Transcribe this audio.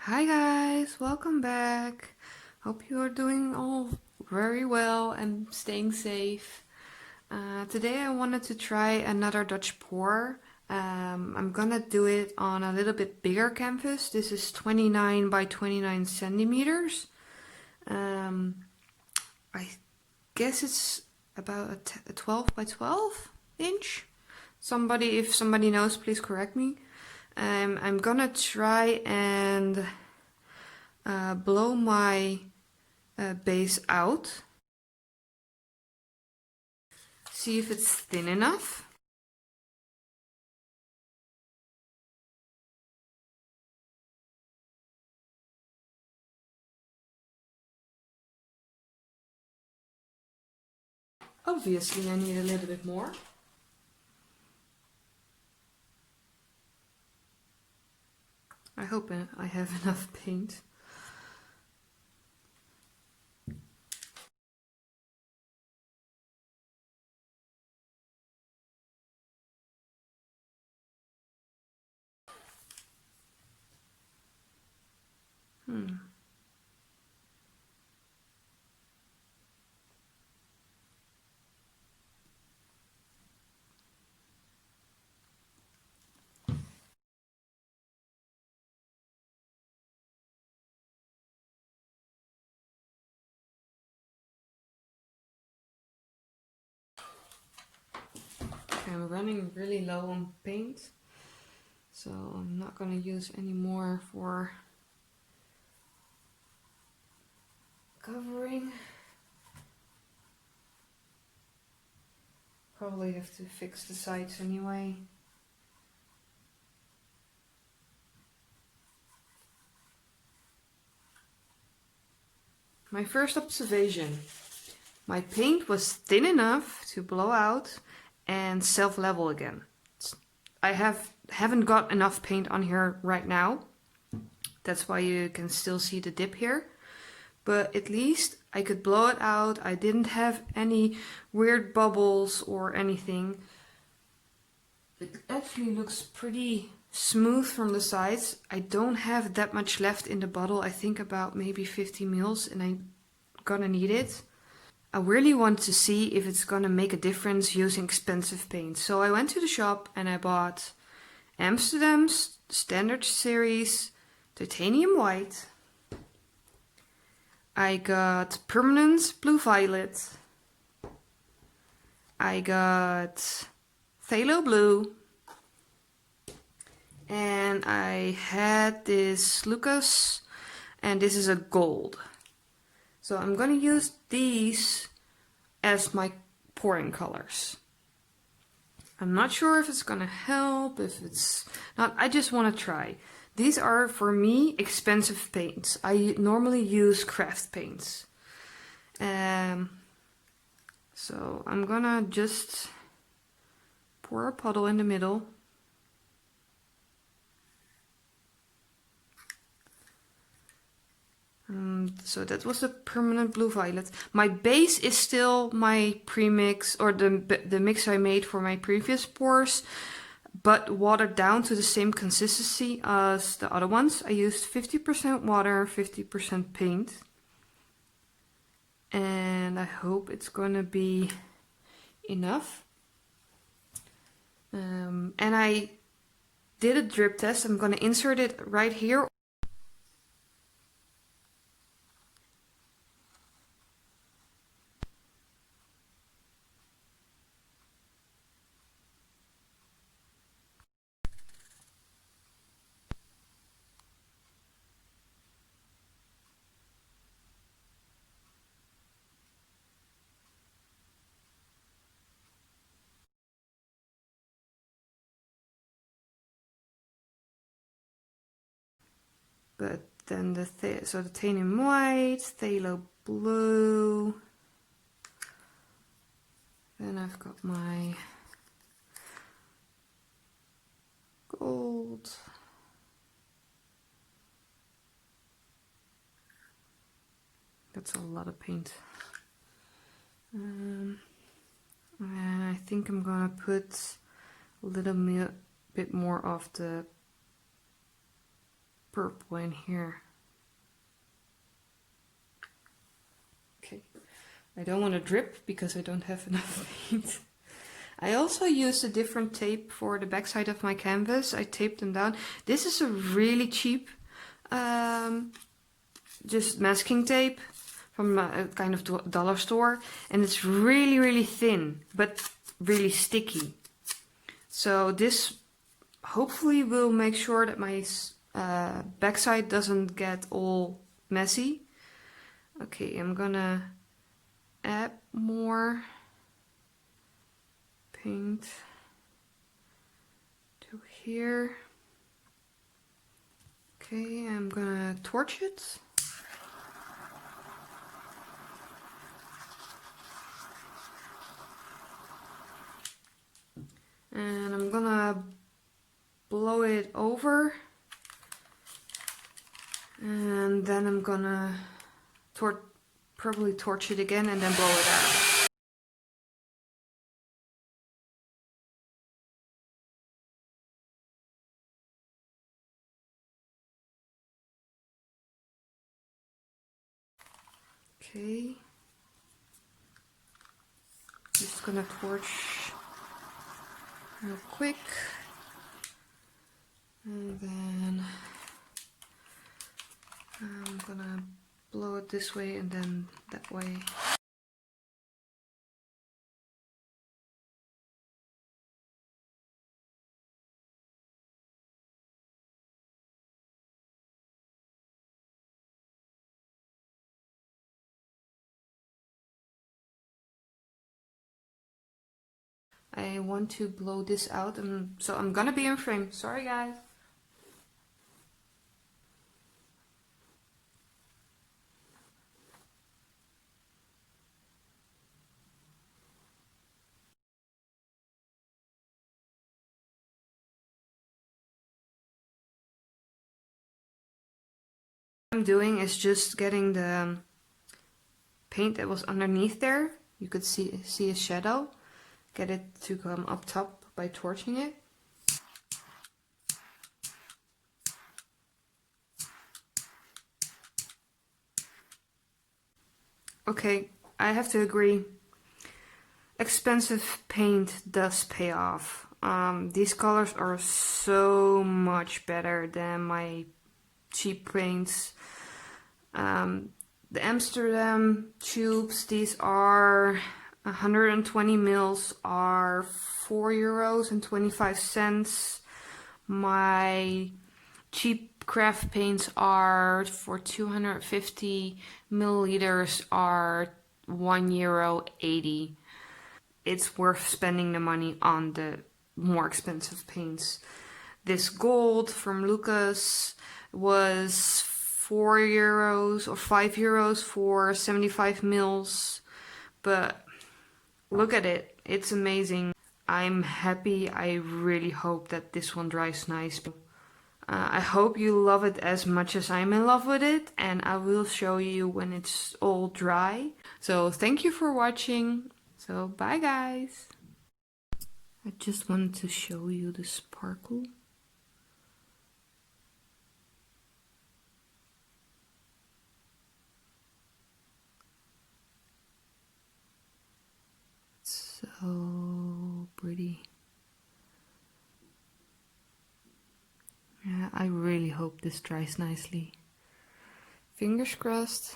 Hi guys, welcome back. Hope you are doing all very well and staying safe. Today I wanted to try another Dutch pour. I'm gonna do it on a little bit bigger canvas. This is 29 by 29 centimeters. I guess it's about a 12 by 12 inch. If somebody knows, please correct me. I'm gonna try and blow my base out. See if it's thin enough. Obviously I need a little bit more. I hope I have enough paint. Okay, I'm running really low on paint, so I'm not gonna use any more for covering. Probably have to fix the sides anyway. My first observation. My paint was thin enough to blow out and self-level again. I haven't got enough paint on here right now. That's why you can still see the dip here. But at least I could blow it out. I didn't have any weird bubbles or anything. It actually looks pretty smooth from the sides. I don't have that much left in the bottle. I think about maybe 50 mils and I'm gonna need it. I really want to see if it's gonna make a difference using expensive paint. So I went to the shop and I bought Amsterdam's Standard Series Titanium White. I got Permanent Blue Violet. I got Phthalo Blue. And I had this Lucas, and this is a gold. So I'm gonna use these as my pouring colors. I'm not sure if it's gonna help, if it's not. I just want to try. These are, for me, expensive paints. I normally use craft paints. So I'm gonna just pour a puddle in the middle. So that was the Permanent Blue Violet. My base is still my premix, or the mix I made for my previous pours, but watered down to the same consistency as the other ones. I used 50% water, 50% paint. And I hope it's gonna be enough. And I did a drip test. I'm gonna insert it right here. But then the titanium white, phthalo blue. Then I've got my gold. That's a lot of paint. And I think I'm gonna put a little bit more of the purple in here. Okay, I don't want to drip because I don't have enough paint. I also used a different tape for the backside of my canvas. I taped them down. This is a really cheap just masking tape from a kind of dollar store, and it's really thin but really sticky. So this hopefully will make sure that my backside doesn't get all messy. Okay, I'm gonna add more paint to here. Okay, I'm gonna torch it. And I'm gonna blow it over. And then I'm gonna probably torch it again and then blow it out. Okay. Just gonna torch real quick. And then I'm gonna blow it this way and then that way. I want to blow this out, and so I'm gonna be in frame. Sorry guys. What I'm doing is just getting the paint that was underneath there. You could see a shadow. Get it to come up top by torching it. Okay, I have to agree. Expensive paint does pay off. These colors are so much better than my cheap paints. The Amsterdam tubes, these are 120 mils, are €4.25. My cheap craft paints are for 250 milliliters are €1.80. It's worth spending the money on the more expensive paints. This gold from Lucas was €4 or €5 for 75 mils, but look at it, it's amazing. I'm happy. I really hope that this one dries nice. I hope you love it as much as I'm in love with it, and I will show you when it's all dry. So thank you for watching. So bye guys. I just wanted to show you the sparkle. So pretty. Yeah, I really hope this dries nicely. Fingers crossed.